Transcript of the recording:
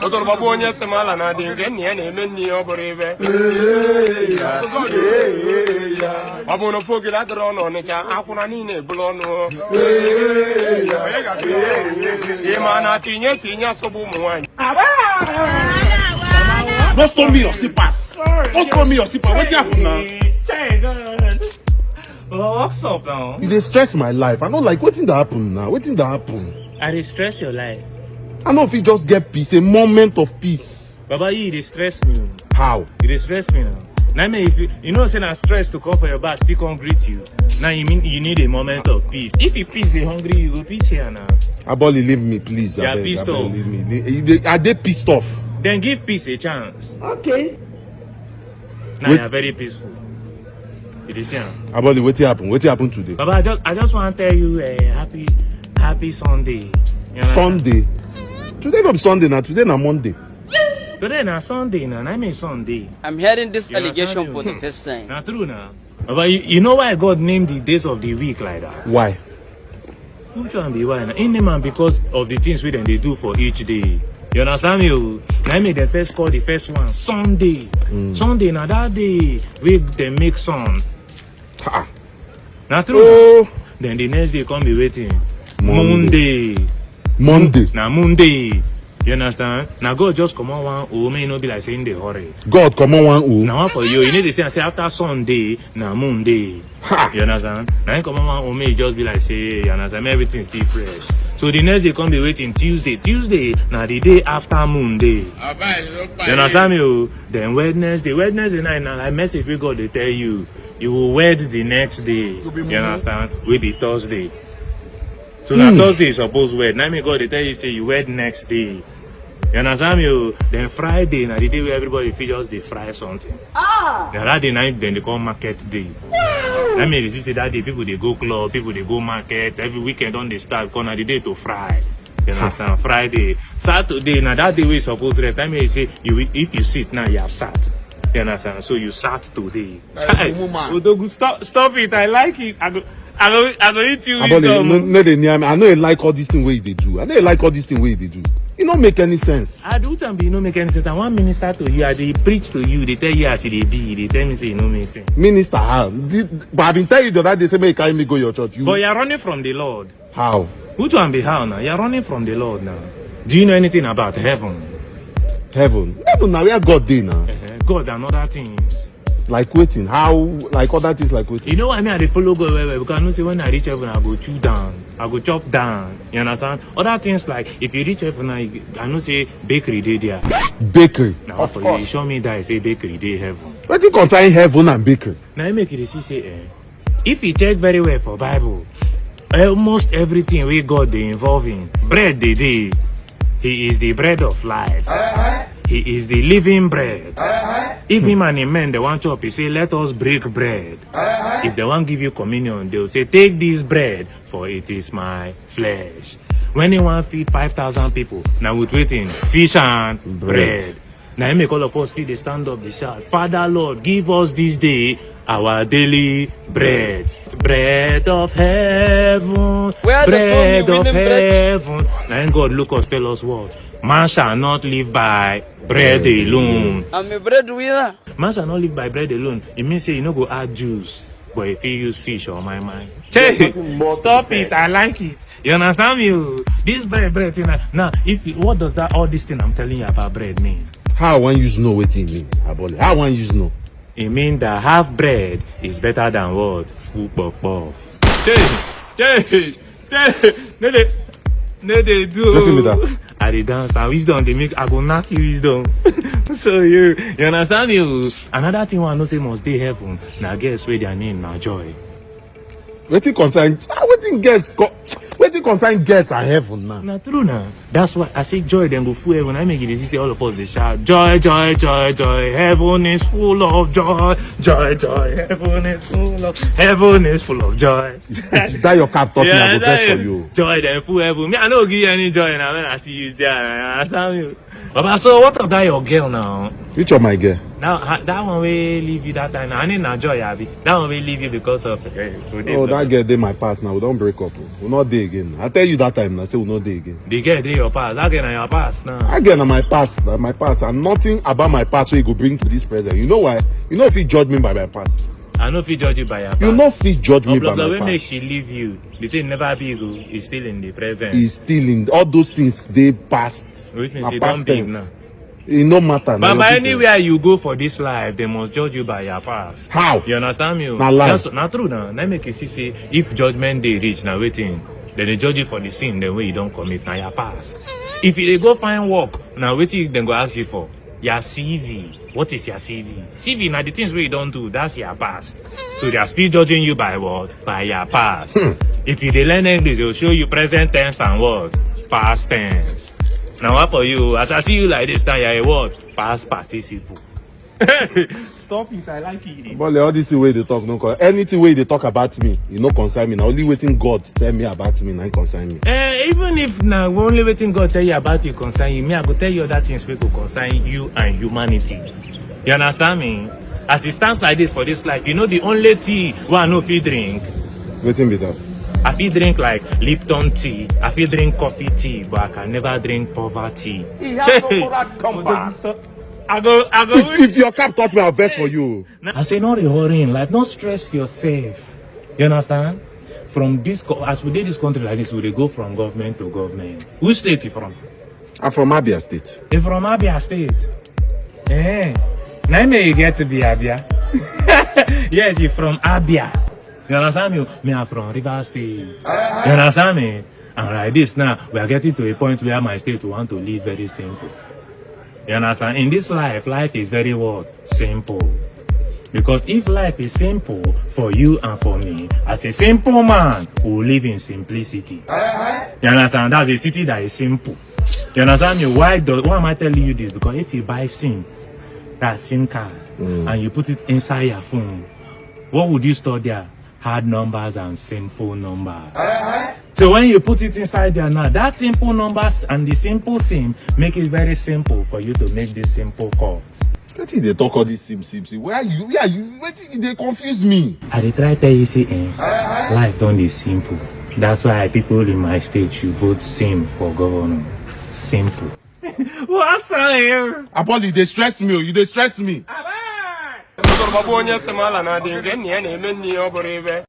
Other Babonia Samala, and many operator. Abono Fogil on it, Apunine, Blono. Yemana Tina Sobumo. Don't stop me your sippers. Don't stop me your sippers. What happened now? What's up now? You dey stress my life. I don't like what's that happen now. What's that happen? I dey stress your life. I know if you just get peace, a moment of peace. Baba, you dey stress me. How? You dey stress me now. Now me, you know, saying I'm stressed to come for your back, still can't greet you. Now you mean you need a moment of peace. If you peace dey hungry, you go peace here now. Aboli, leave me, please. You are pissed off. Leave me. Are they pissed off? Then give peace a chance. Okay. Now you are very peaceful. You dey see am? Aboli, what happened? What happened today? Baba, I just want to tell you happy Sunday. You know Sunday? Today not Sunday now. Today na Monday. Today na Sunday now. I mean Sunday. I'm hearing this allegation for the first time. Not true now. Baba, you know why God named the days of the week like that? Why? Which one be why? In name am because of the things we then they do for each day. You understand me? Now I made the first call the first one Sunday. Sunday now that day we they make sun. Ha. Not true. Oh. Then the next day come be waiting. Monday. Now Monday. You understand? Now God just come on one oh may not be like saying the hurry. God come on one oh. Now for you need to say after Sunday, now Monday. Ha. You understand? Now you come on one oh may just be like say you understand everything's still fresh. So the next day come be waiting Tuesday. Tuesday now the day after Monday. You understand me? Then Wednesday night now like message we God they tell you will wed the next day. You understand? Will be Thursday. So now Thursday is supposed wed. Now me God they tell you say you wed next day. You understand me? Then Friday now the day where everybody feels they fry something. Then that day night then they call market day. Let me resist that day. People they go club, people they go market. Every weekend on they start because now the day to fry. You understand? Friday, Saturday now that day we supposed to rest. Let me say if you sit now you have sat. You understand? So you sat today. Stop it! I like it. I go eat you. No, they near me. I know you like all these things where they do. It don't make any sense. I do tell me, it don't make any sense. I want minister to you, they preach to you, they tell you as they be, they tell me say it don't make sense. Minister, how? But I've been telling you the other day, say, you carry me go your church. But you're running from the Lord. How? Which one be how now? You're running from the Lord now. Do you know anything about heaven? Heaven now, where God dey now? God and other things. Like waiting, how? Like other things like waiting. You know what I mean? I dey follow God well because I know say when I reach heaven, I go chew down, I go chop down. You understand? Other things like if you reach heaven, I know say bakery dey there. Bakery. Now of for course. you show me that I say bakery dey heaven. What do you concern heaven and bakery? Now I make you see say if you check very well for Bible, almost everything we God dey involve in, bread dey. He is the bread of life. He is the living bread. If him and him men they want chop, he say, let us break bread. If they want give you communion, they'll say, take this bread, for it is my flesh. When they want feed 5,000 people, now with waiting, fish and bread. Now he make all of us see they stand up, they shout, Father Lord, give us this day our daily bread. Bread of heaven, bread of heaven. Now God look us, tell us what? Man shall not live by bread alone. I'm a breadwinner. Man shall not live by bread alone. It means say you no go add juice, but if you use fish or my mind. Stop it, I like it. You understand me? This bread thing. Now, what does that all this thing I'm telling you about bread mean? How one use know what it mean? How one use know? It means that half bread is better than what? Full puff. No, they do. Nothing with that. I dey dance and wisdom they make I go knock you wisdom. So you understand me? Another thing I know say must dey heaven. Now guess where their name now joy. Wetin concern guests and heaven now? Na true now. That's why I say joy then go full heaven. I make it say all of us they shout joy, joy, joy, joy. Heaven is full of joy, joy, joy. Heaven is full of joy. That your cap talking I go best for you. Joy then full heaven. Me I no give you any joy now when I see you there. You understand me? Baba, so what of that your girl now? Which of my girl? Now that one will leave you that time. I need enjoy Abi. That one will leave you because of Oh, that girl dey my past now. We don't break up. We'll not day again. I tell you that time. I say we'll not day again. The girl dey your past. That girl na your past now. That girl na my past. Na my past. And nothing about my past you go bring to this present. You know why? You know if you judge me by my past. I know if you judge you by your past. You know if you judge me by my when past. she leave you, the thing never be go. It's still in the present. It's still in all those things. They past. Which means Na you past don't big tense. now. It no matter. But by anywhere you go for this life, they must judge you by your past. How? You understand me? Na lie. Not true now. Let me see say if judgment day reach now waiting, then they judge you for the sin the way you don't commit now your past. If you dey go find work, now waiting then go ask you for your CV. What is your CV? CV now the things we don't do, that's your past. So they are still judging you by what? By your past. If you dey learn English, they'll show you present tense and what? Past tense. Now what for you? As I see you like this, now you're a what? Past participle. Stop it, I like it. But all this way they talk, no anything way they talk about me, you know concern me. Now only waiting God tell me about me, now concern me. Even if now only waiting God tell you about you concern you, me I go tell you other things wey go concern you and humanity. You understand me? As it stands like this for this life, you know the only tea wey I no fit drink. Waiting be that. I feel drink like Lipton tea. I feel drink coffee tea, but I can never drink poverty. I go. If your cap taught me, I'll vest for you. I say, not worrying, like, don't stress yourself. You understand? From this, as we did this country like this, we go from government to government. Which state you from? I'm from Abia State. You from Abia State? Eh? Now may you get to be Abia. Yes, you from Abia. You understand me? Me, I'm from River State. You understand me? And like this now, we are getting to a point where my state want to live very simple. You understand? In this life, life is very what? Simple. Because if life is simple for you and for me, as a simple man, we live in simplicity. You understand? That's a city that is simple. You understand me? Why am I telling you this? Because if you buy SIM, that SIM card, and you put it inside your phone, what would you store there? Hard numbers and simple numbers. So when you put it inside there now, that simple numbers and the simple SIM make it very simple for you to make these simple calls. What did they talk all this sim? Where are you? They confuse me. I dey try tell you say, life don't is simple. That's why people in my state should vote SIM for governor. Simple. What's here? Apollo, they stress me. You they stress me. onye sị m ala na adị nke nna ya na-eme nne ya ọ bụrụ ibe